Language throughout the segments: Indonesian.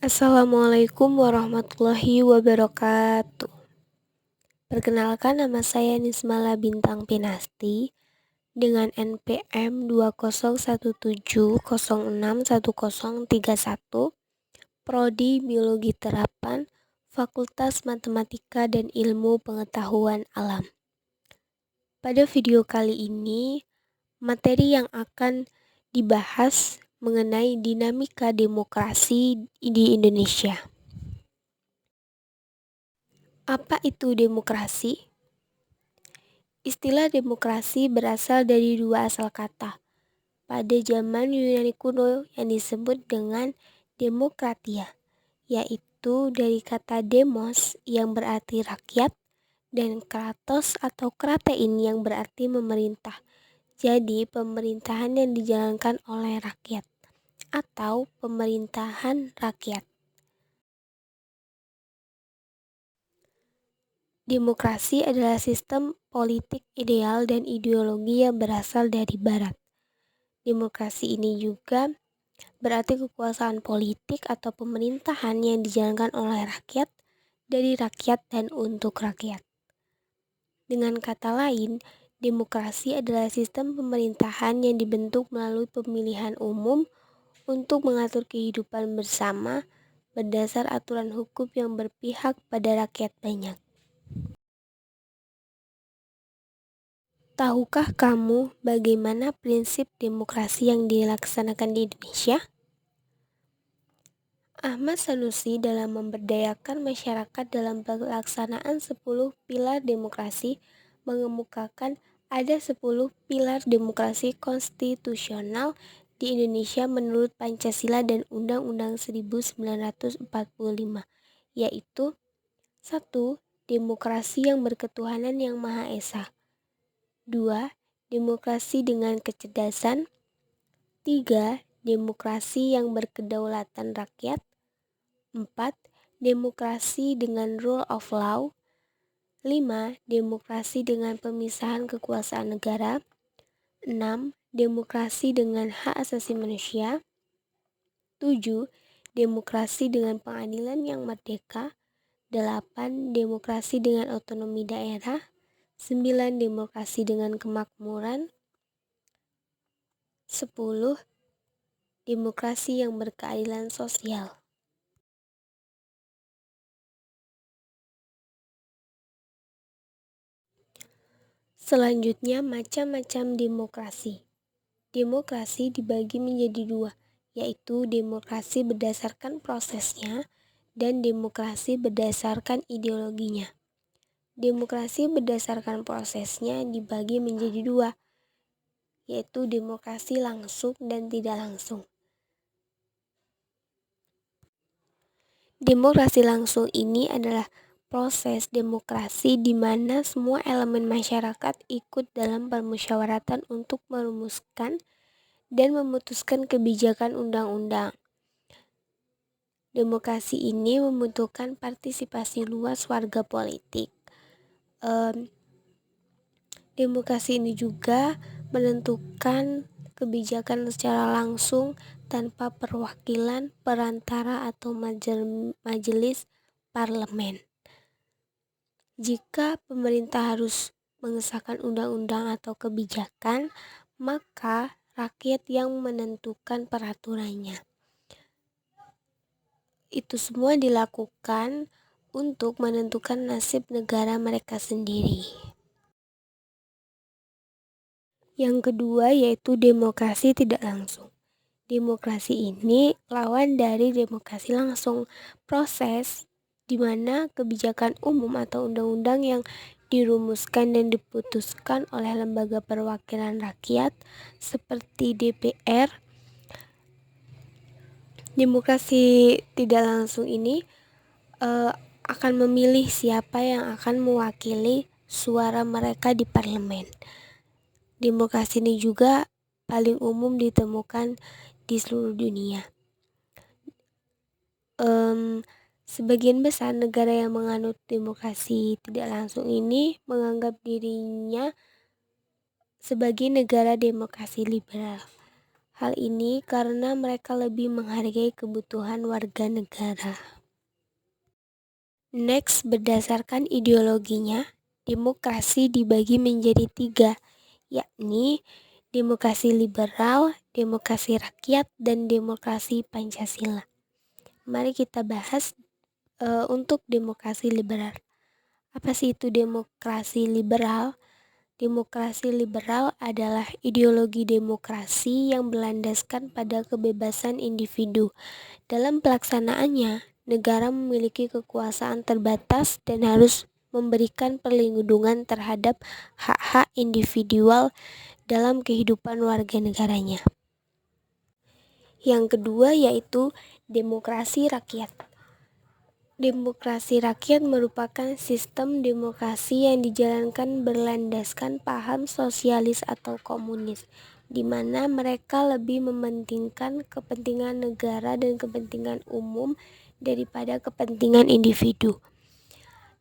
Assalamualaikum warahmatullahi wabarakatuh. Perkenalkan, nama saya Nismala Bintang Pinasti dengan NPM 2017061031, Prodi Biologi Terapan, Fakultas Matematika dan Ilmu Pengetahuan Alam. Pada video kali ini, materi yang akan dibahas mengenai dinamika demokrasi di Indonesia. Apa itu demokrasi? Istilah demokrasi berasal dari dua asal kata. Pada zaman Yunani kuno yang disebut dengan demokratia, yaitu dari kata demos yang berarti rakyat dan kratos atau kratein yang berarti memerintah. Jadi pemerintahan yang dijalankan oleh rakyat atau pemerintahan rakyat. Demokrasi adalah sistem politik ideal dan ideologi yang berasal dari Barat. Demokrasi ini juga berarti kekuasaan politik atau pemerintahan yang dijalankan oleh rakyat, dari rakyat dan untuk rakyat. Dengan kata lain, demokrasi adalah sistem pemerintahan yang dibentuk melalui pemilihan umum untuk mengatur kehidupan bersama berdasar aturan hukum yang berpihak pada rakyat banyak. Tahukah kamu bagaimana prinsip demokrasi yang dilaksanakan di Indonesia? Ahmad Sanusi dalam memberdayakan masyarakat dalam pelaksanaan 10 pilar demokrasi mengemukakan ada 10 pilar demokrasi konstitusional di Indonesia menurut Pancasila dan Undang-Undang 1945, yaitu 1. Demokrasi yang berketuhanan yang Maha Esa. 2. Demokrasi dengan kecerdasan. 3. Demokrasi yang berkedaulatan rakyat. 4. Demokrasi dengan rule of law. 5. Demokrasi dengan pemisahan kekuasaan negara. 6. Demokrasi dengan hak asasi manusia. 7. Demokrasi dengan pengadilan yang merdeka. 8. Demokrasi dengan otonomi daerah. 9. Demokrasi dengan kemakmuran. 10. Demokrasi yang berkeadilan sosial. Selanjutnya, macam-macam demokrasi. Demokrasi dibagi menjadi dua, yaitu demokrasi berdasarkan prosesnya dan demokrasi berdasarkan ideologinya. Demokrasi berdasarkan prosesnya dibagi menjadi dua, yaitu demokrasi langsung dan tidak langsung. Demokrasi langsung ini adalah proses demokrasi di mana semua elemen masyarakat ikut dalam permusyawaratan untuk merumuskan dan memutuskan kebijakan undang-undang. Demokrasi ini membutuhkan partisipasi luas warga politik. Demokrasi ini juga menentukan kebijakan secara langsung tanpa perwakilan perantara atau majelis parlemen. Jika pemerintah harus mengesahkan undang-undang atau kebijakan, maka rakyat yang menentukan peraturannya. Itu semua dilakukan untuk menentukan nasib negara mereka sendiri. Yang kedua yaitu demokrasi tidak langsung. Demokrasi ini lawan dari demokrasi langsung, proses di mana kebijakan umum atau undang-undang yang dirumuskan dan diputuskan oleh lembaga perwakilan rakyat seperti DPR. Demokrasi tidak langsung ini akan memilih siapa yang akan mewakili suara mereka di parlemen. Demokrasi ini juga paling umum ditemukan di seluruh dunia. Sebagian besar negara yang menganut demokrasi tidak langsung ini menganggap dirinya sebagai negara demokrasi liberal. Hal ini karena mereka lebih menghargai kebutuhan warga negara. Next, berdasarkan ideologinya, demokrasi dibagi menjadi 3, yakni demokrasi liberal, demokrasi rakyat, dan demokrasi Pancasila. Mari kita bahas untuk demokrasi liberal. Apa sih itu demokrasi liberal? Demokrasi liberal adalah ideologi demokrasi yang berlandaskan pada kebebasan individu. Dalam pelaksanaannya, negara memiliki kekuasaan terbatas dan harus memberikan perlindungan terhadap hak-hak individual dalam kehidupan warga negaranya. Yang kedua yaitu demokrasi rakyat. Demokrasi rakyat merupakan sistem demokrasi yang dijalankan berlandaskan paham sosialis atau komunis, di mana mereka lebih mementingkan kepentingan negara dan kepentingan umum daripada kepentingan individu.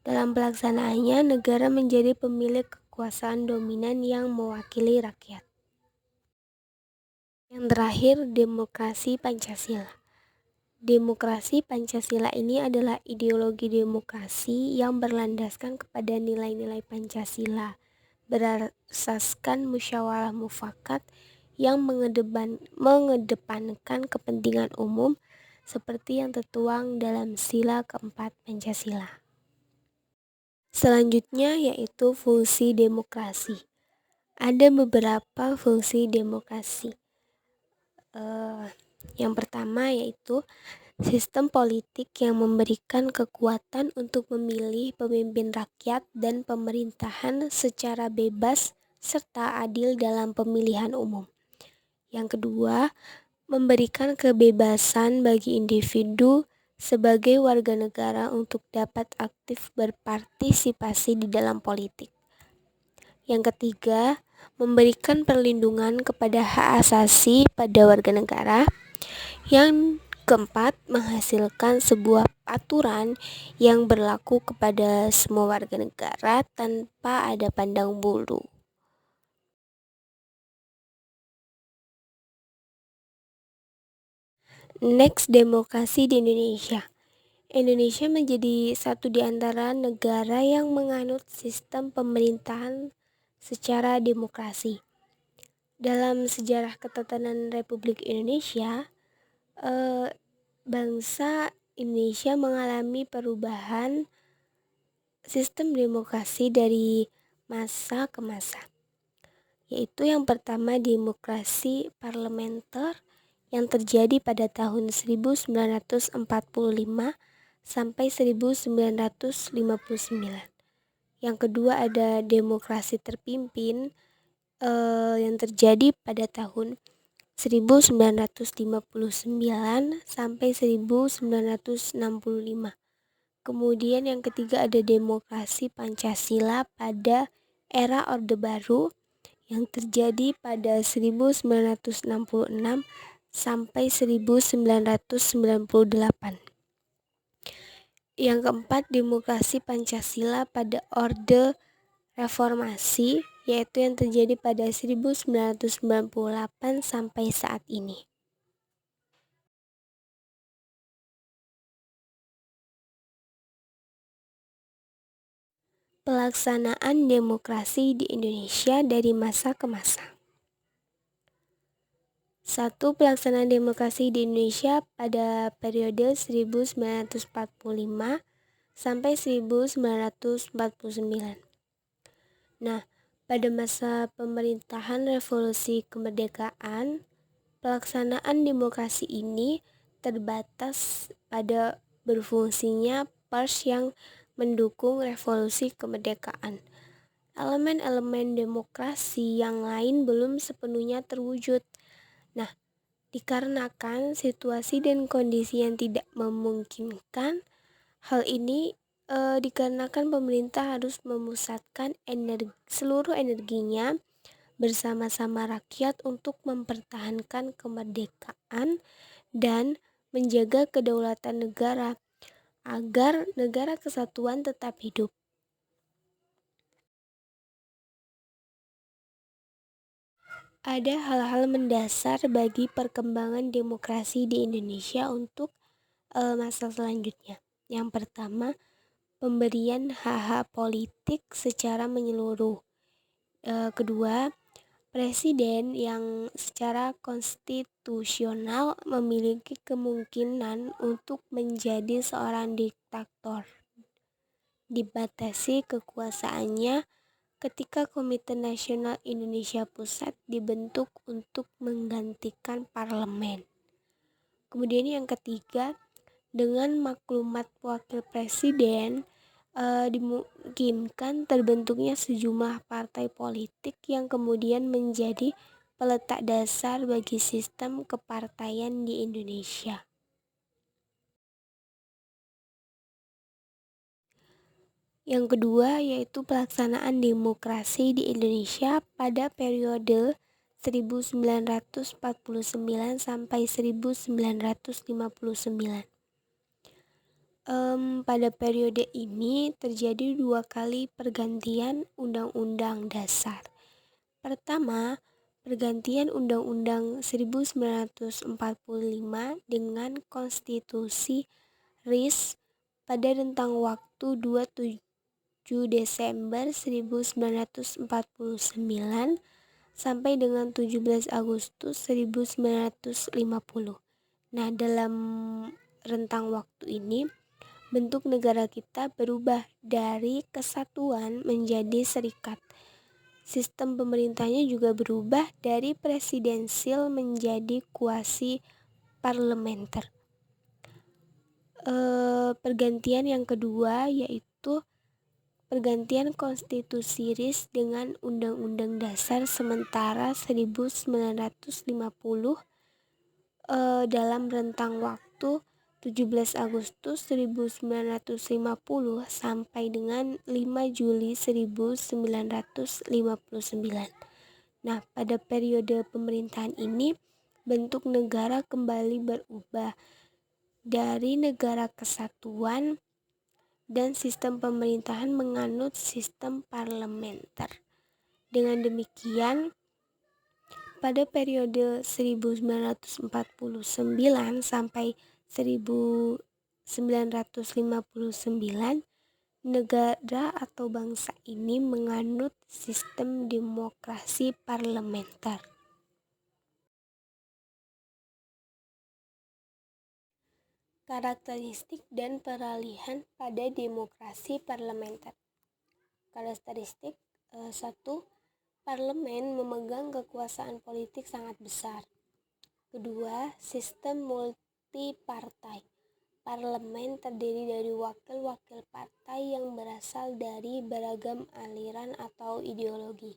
Dalam pelaksanaannya, negara menjadi pemilik kekuasaan dominan yang mewakili rakyat. Yang terakhir, demokrasi Pancasila. Demokrasi Pancasila ini adalah ideologi demokrasi yang berlandaskan kepada nilai-nilai Pancasila, berasaskan musyawarah mufakat yang mengedepankan kepentingan umum seperti yang tertuang dalam sila keempat Pancasila. Selanjutnya yaitu fungsi demokrasi. Ada beberapa fungsi demokrasi. Yang pertama yaitu sistem politik yang memberikan kekuatan untuk memilih pemimpin rakyat dan pemerintahan secara bebas serta adil dalam pemilihan umum. Yang kedua, memberikan kebebasan bagi individu sebagai warga negara untuk dapat aktif berpartisipasi di dalam politik. Yang ketiga, memberikan perlindungan kepada hak asasi pada warga negara. Yang keempat, menghasilkan sebuah aturan yang berlaku kepada semua warga negara tanpa ada pandang bulu. Next, demokrasi di Indonesia. Indonesia menjadi satu di antara negara yang menganut sistem pemerintahan secara demokrasi. Dalam sejarah ketatanan Republik Indonesia, bangsa Indonesia mengalami perubahan sistem demokrasi dari masa ke masa, yaitu yang pertama demokrasi parlementer yang terjadi pada tahun 1945 sampai 1959. Yang kedua ada demokrasi terpimpin yang terjadi pada tahun 1959 sampai 1965. Kemudian yang ketiga ada demokrasi Pancasila pada era Orde Baru yang terjadi pada 1966 sampai 1998. Yang keempat, demokrasi Pancasila pada Orde Reformasi, yaitu yang terjadi pada 1998 sampai saat ini. Pelaksanaan demokrasi di Indonesia dari masa ke masa. 1. Pelaksanaan demokrasi di Indonesia pada periode 1945 sampai 1949. Nah, pada masa pemerintahan revolusi kemerdekaan, pelaksanaan demokrasi ini terbatas pada berfungsinya pers yang mendukung revolusi kemerdekaan. Elemen-elemen demokrasi yang lain belum sepenuhnya terwujud. Nah, dikarenakan situasi dan kondisi yang tidak memungkinkan, hal ini dikarenakan pemerintah harus memusatkan seluruh energinya bersama-sama rakyat untuk mempertahankan kemerdekaan dan menjaga kedaulatan negara agar negara kesatuan tetap hidup. Ada hal-hal mendasar bagi perkembangan demokrasi di Indonesia untuk masa selanjutnya. Yang pertama, pemberian hak-hak politik secara menyeluruh. Kedua, presiden yang secara konstitusional memiliki kemungkinan untuk menjadi seorang diktator. Dibatasi kekuasaannya ketika Komite Nasional Indonesia Pusat dibentuk untuk menggantikan parlemen. Kemudian yang ketiga, dengan maklumat wakil presiden dimungkinkan terbentuknya sejumlah partai politik yang kemudian menjadi peletak dasar bagi sistem kepartaian di Indonesia. Yang kedua yaitu pelaksanaan demokrasi di Indonesia pada periode 1949 sampai 1959. Pada periode ini terjadi 2 kali pergantian Undang-Undang Dasar. Pertama, pergantian Undang-Undang 1945 dengan Konstitusi RIS pada rentang waktu 27 Desember 1949 sampai dengan 17 Agustus 1950. Nah, dalam rentang waktu ini bentuk negara kita berubah dari kesatuan menjadi serikat. Sistem pemerintahnya juga berubah dari presidensil menjadi kuasi parlementer. Pergantian yang kedua yaitu pergantian konstitusi RIS dengan Undang-Undang Dasar sementara 1950 dalam rentang waktu 17 Agustus 1950 sampai dengan 5 Juli 1959. Nah, pada periode pemerintahan ini bentuk negara kembali berubah dari negara kesatuan dan sistem pemerintahan menganut sistem parlementer. Dengan demikian, pada periode 1949 sampai 1959, negara atau bangsa ini menganut sistem demokrasi parlementer. Karakteristik dan peralihan pada demokrasi parlementer. Karakteristik 1. Parlemen memegang kekuasaan politik sangat besar. Kedua, sistem multipartai. Parlemen terdiri dari wakil-wakil partai yang berasal dari beragam aliran atau ideologi.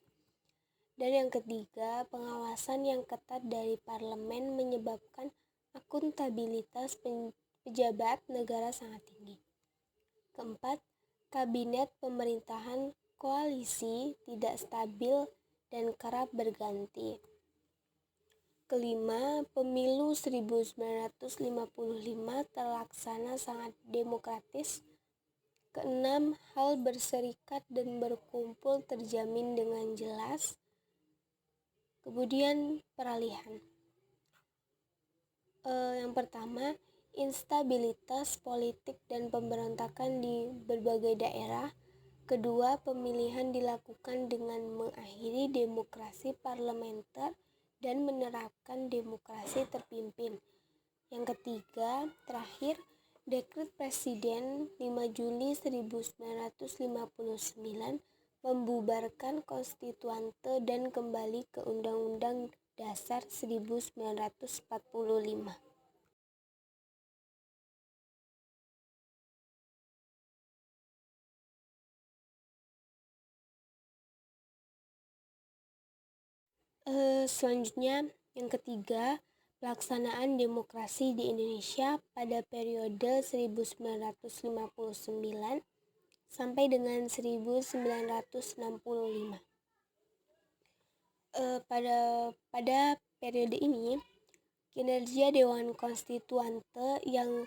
Dan yang ketiga, pengawasan yang ketat dari parlemen menyebabkan akuntabilitas pejabat negara sangat tinggi. Keempat, kabinet pemerintahan koalisi tidak stabil dan kerap berganti. Kelima, pemilu 1955 terlaksana sangat demokratis. Keenam, hal berserikat dan berkumpul terjamin dengan jelas. Kemudian peralihan. Yang pertama, instabilitas politik dan pemberontakan di berbagai daerah. Kedua, pemilihan dilakukan dengan mengakhiri demokrasi parlementer dan menerapkan demokrasi terpimpin. Yang ketiga, terakhir, Dekret Presiden 5 Juli 1959 membubarkan konstituante dan kembali ke Undang-Undang Dasar 1945. Selanjutnya, yang ketiga, pelaksanaan demokrasi di Indonesia pada periode 1959 sampai dengan 1965. Pada periode ini, kinerja Dewan Konstituante yang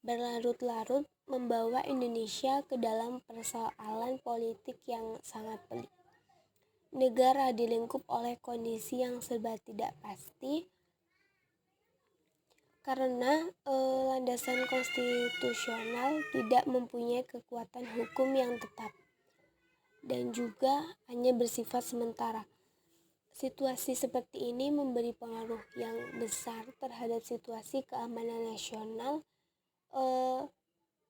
berlarut-larut membawa Indonesia ke dalam persoalan politik yang sangat pelik. negara dilingkup oleh kondisi yang serba tidak pasti karena landasan konstitusional tidak mempunyai kekuatan hukum yang tetap dan juga hanya bersifat sementara. Situasi seperti ini memberi pengaruh yang besar terhadap situasi keamanan nasional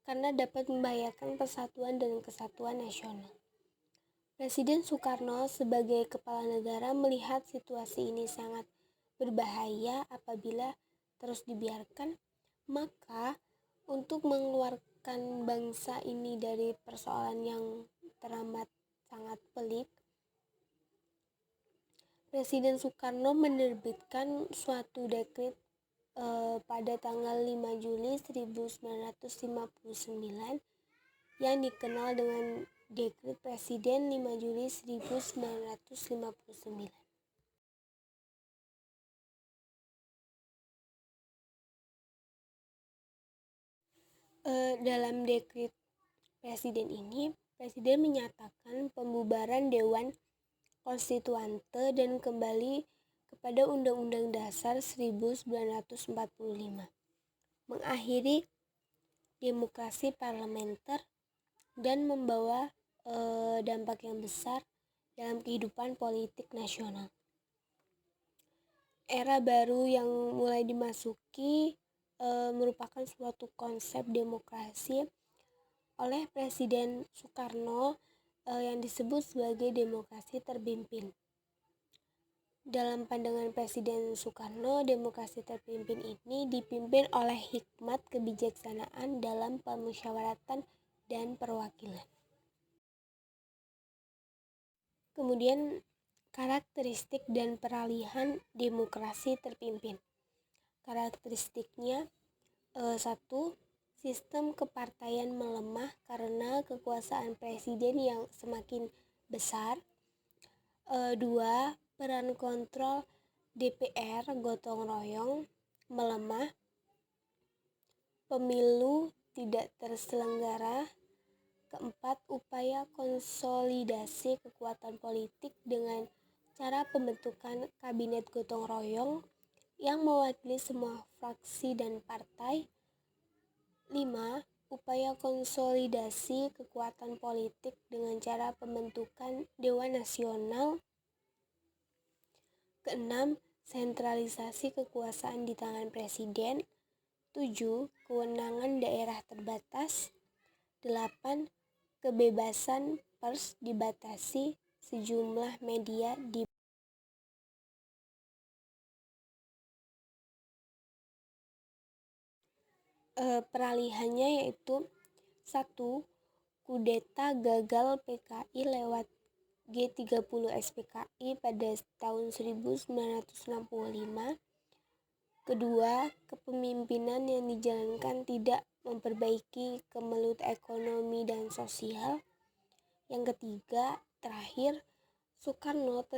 karena dapat membahayakan persatuan dan kesatuan nasional. Presiden Soekarno sebagai kepala negara melihat situasi ini sangat berbahaya apabila terus dibiarkan, maka untuk mengeluarkan bangsa ini dari persoalan yang teramat sangat pelik, Presiden Soekarno menerbitkan suatu dekret pada tanggal 5 Juli 1959 yang dikenal dengan Dekret Presiden 5 Juli 1959. Dalam dekret Presiden ini, Presiden menyatakan pembubaran Dewan Konstituante dan kembali kepada Undang-Undang Dasar 1945, mengakhiri demokrasi parlementer dan membawa dampak yang besar dalam kehidupan politik nasional. Era baru yang mulai dimasuki merupakan suatu konsep demokrasi oleh Presiden Soekarno yang disebut sebagai demokrasi terpimpin. Dalam pandangan Presiden Soekarno, demokrasi terpimpin ini dipimpin oleh hikmat kebijaksanaan dalam permusyawaratan dan perwakilan. Kemudian karakteristik dan peralihan demokrasi terpimpin. Karakteristiknya 1. Sistem kepartaian melemah karena kekuasaan presiden yang semakin besar. 2. Peran kontrol DPR gotong royong melemah. Pemilu tidak terselenggara. 4. Upaya konsolidasi kekuatan politik dengan cara pembentukan kabinet gotong royong yang mewakili semua fraksi dan partai. 5. Upaya konsolidasi kekuatan politik dengan cara pembentukan Dewan Nasional. 6. Sentralisasi kekuasaan di tangan presiden. 7. Kewenangan daerah terbatas. 8. Kebebasan pers dibatasi, sejumlah media di peralihannya yaitu 1. Kudeta gagal PKI lewat G30 SPKI pada tahun 1965. Kedua, kepemimpinan yang dijalankan tidak memperbaiki kemelut ekonomi dan sosial. Yang ketiga, terakhir, Soekarno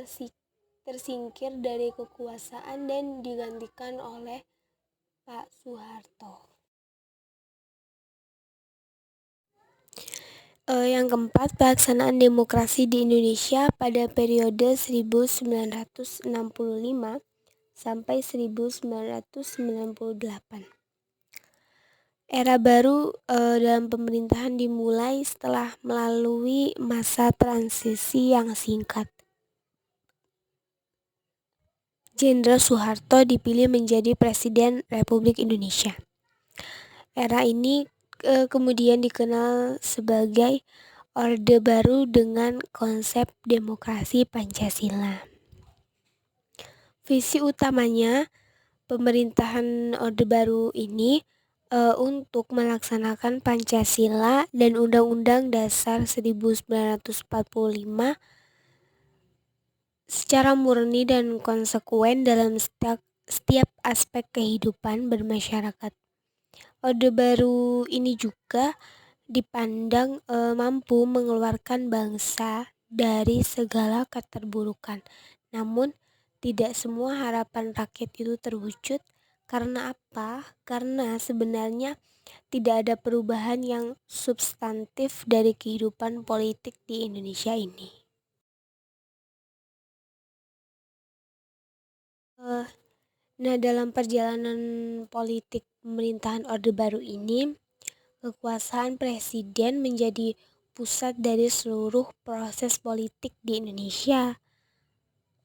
tersingkir dari kekuasaan dan digantikan oleh Pak Soeharto. Yang keempat, pelaksanaan demokrasi di Indonesia pada periode 1965 sampai 1998. Era baru dalam pemerintahan dimulai setelah melalui masa transisi yang singkat. Jenderal Soeharto dipilih menjadi Presiden Republik Indonesia. Era ini kemudian dikenal sebagai Orde Baru dengan konsep demokrasi Pancasila. Visi utamanya pemerintahan Orde Baru ini untuk melaksanakan Pancasila dan Undang-Undang Dasar 1945 secara murni dan konsekuen dalam setiap aspek kehidupan bermasyarakat. Orde Baru ini juga dipandang mampu mengeluarkan bangsa dari segala keterburukan. Namun tidak semua harapan rakyat itu terwujud. Karena apa? Karena sebenarnya tidak ada perubahan yang substantif dari kehidupan politik di Indonesia ini. Eh, Nah, dalam perjalanan politik pemerintahan Orde Baru ini, kekuasaan presiden menjadi pusat dari seluruh proses politik di Indonesia.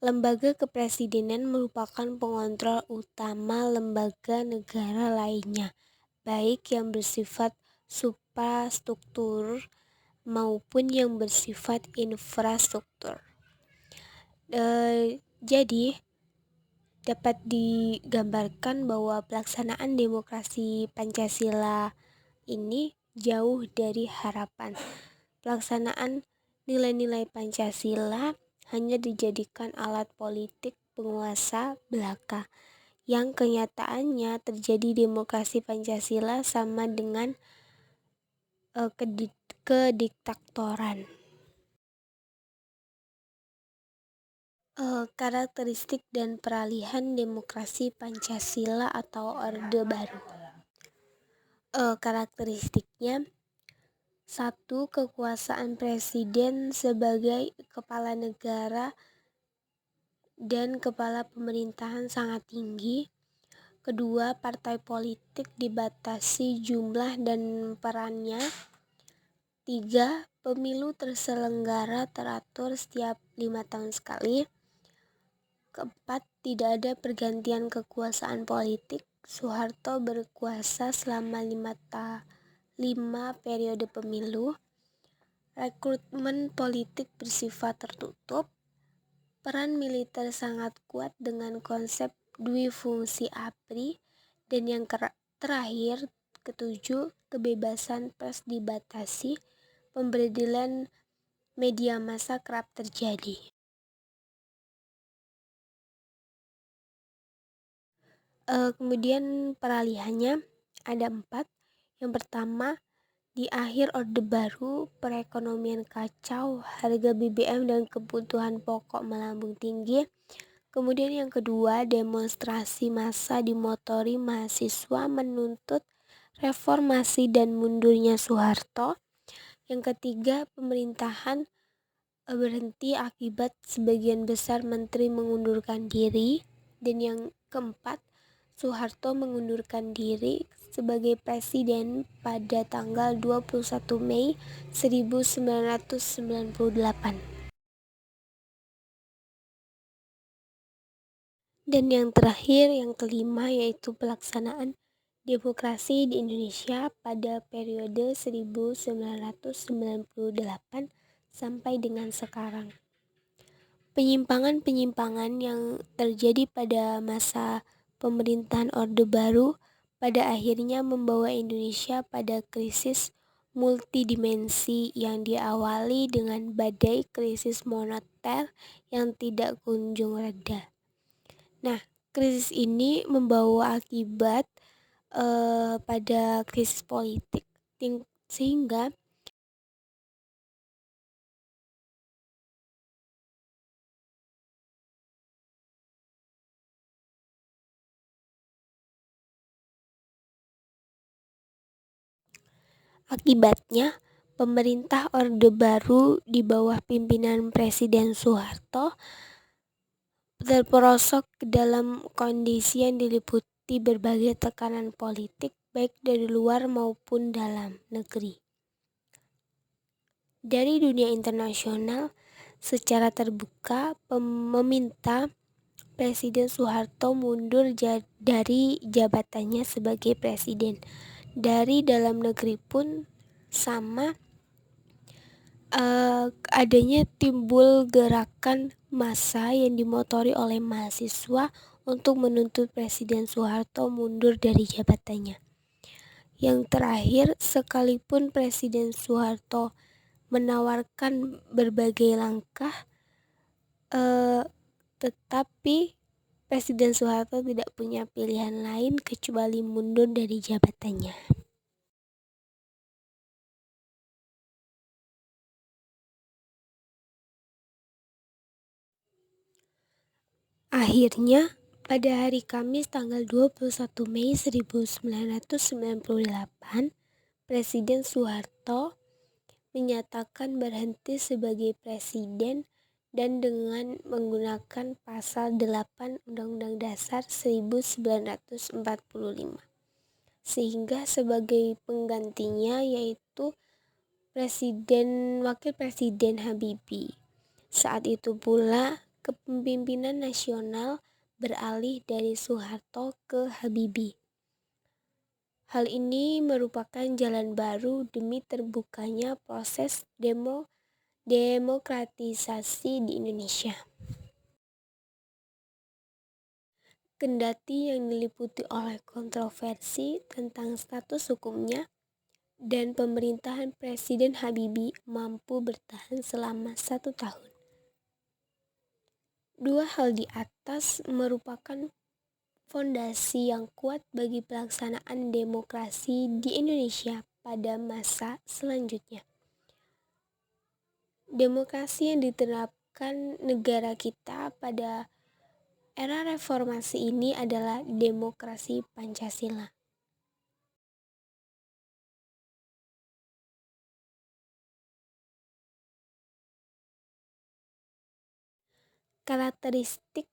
Lembaga kepresidenan merupakan pengontrol utama lembaga negara lainnya, baik yang bersifat suprastruktur maupun yang bersifat infrastruktur. Jadi, dapat digambarkan bahwa pelaksanaan demokrasi Pancasila ini jauh dari harapan. Pelaksanaan nilai-nilai Pancasila hanya dijadikan alat politik penguasa belaka, yang kenyataannya terjadi demokrasi Pancasila sama dengan kediktatoran. Karakteristik dan peralihan demokrasi Pancasila atau Orde Baru. Karakteristiknya: 1. Kekuasaan presiden sebagai kepala negara dan kepala pemerintahan sangat tinggi. Kedua, partai politik dibatasi jumlah dan perannya. 3. Pemilu terselenggara teratur setiap 5 tahun sekali. Keempat, tidak ada pergantian kekuasaan politik. Soeharto berkuasa selama 5 periode pemilu. Rekrutmen politik bersifat tertutup. Peran militer sangat kuat dengan konsep dwi fungsi ABRI. Dan yang terakhir, ketujuh, kebebasan pers dibatasi. Pemberian media massa kerap terjadi. Kemudian peralihannya ada 4. Yang pertama, di akhir Orde Baru, perekonomian kacau, harga BBM dan kebutuhan pokok melambung tinggi. Kemudian yang kedua, demonstrasi massa dimotori mahasiswa menuntut reformasi dan mundurnya Soeharto. Yang ketiga, pemerintahan berhenti akibat sebagian besar menteri mengundurkan diri. Dan yang keempat, Soeharto mengundurkan diri sebagai presiden pada tanggal 21 Mei 1998. Dan yang terakhir, yang kelima, yaitu pelaksanaan demokrasi di Indonesia pada periode 1998 sampai dengan sekarang. Penyimpangan-penyimpangan yang terjadi pada masa pemerintahan Orde Baru pada akhirnya membawa Indonesia pada krisis multidimensi yang diawali dengan badai krisis moneter yang tidak kunjung reda. Nah, krisis ini membawa akibat pada krisis politik, sehingga akibatnya pemerintah Orde Baru di bawah pimpinan Presiden Soeharto terperosok ke dalam kondisi yang diliputi berbagai tekanan politik baik dari luar maupun dalam negeri. Dari dunia internasional secara terbuka meminta Presiden Soeharto mundur dari jabatannya sebagai presiden. Dari dalam negeri pun sama, adanya timbul gerakan massa yang dimotori oleh mahasiswa untuk menuntut Presiden Soeharto mundur dari jabatannya. Yang terakhir, sekalipun Presiden Soeharto menawarkan berbagai langkah, tetapi Presiden Soeharto tidak punya pilihan lain kecuali mundur dari jabatannya. Akhirnya, pada hari Kamis tanggal 21 Mei 1998, Presiden Soeharto menyatakan berhenti sebagai presiden dan dengan menggunakan pasal 8 Undang-Undang Dasar 1945. Sehingga sebagai penggantinya yaitu Wakil Presiden Habibie. Saat itu pula kepemimpinan nasional beralih dari Soeharto ke Habibie. Hal ini merupakan jalan baru demi terbukanya proses demokratisasi di Indonesia. Kendati yang diliputi oleh kontroversi tentang status hukumnya dan pemerintahan Presiden Habibie mampu bertahan selama 1 tahun. Dua hal di atas merupakan fondasi yang kuat bagi pelaksanaan demokrasi di Indonesia pada masa selanjutnya. Demokrasi yang diterapkan negara kita pada era reformasi ini adalah demokrasi Pancasila. Karakteristik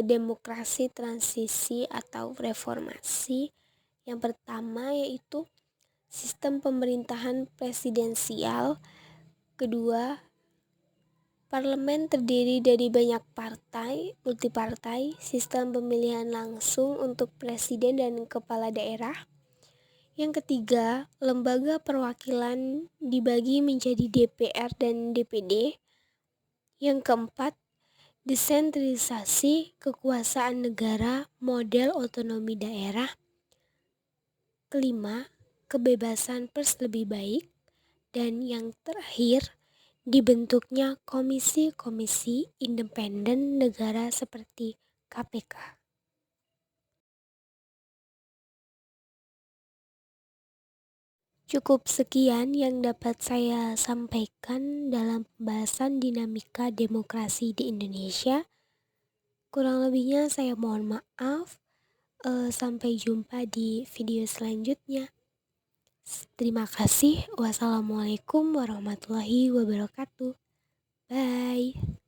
demokrasi transisi atau reformasi yang pertama yaitu sistem pemerintahan presidensial. Kedua, parlemen terdiri dari banyak partai, multipartai, sistem pemilihan langsung untuk presiden dan kepala daerah. Yang ketiga, lembaga perwakilan dibagi menjadi DPR dan DPD. Yang keempat, desentralisasi kekuasaan negara model otonomi daerah. Kelima, kebebasan pers lebih baik. Dan yang terakhir, dibentuknya komisi-komisi independen negara seperti KPK. Cukup sekian yang dapat saya sampaikan dalam pembahasan dinamika demokrasi di Indonesia. Kurang lebihnya saya mohon maaf. Sampai jumpa di video selanjutnya. Terima kasih. Wassalamualaikum warahmatullahi wabarakatuh. Bye.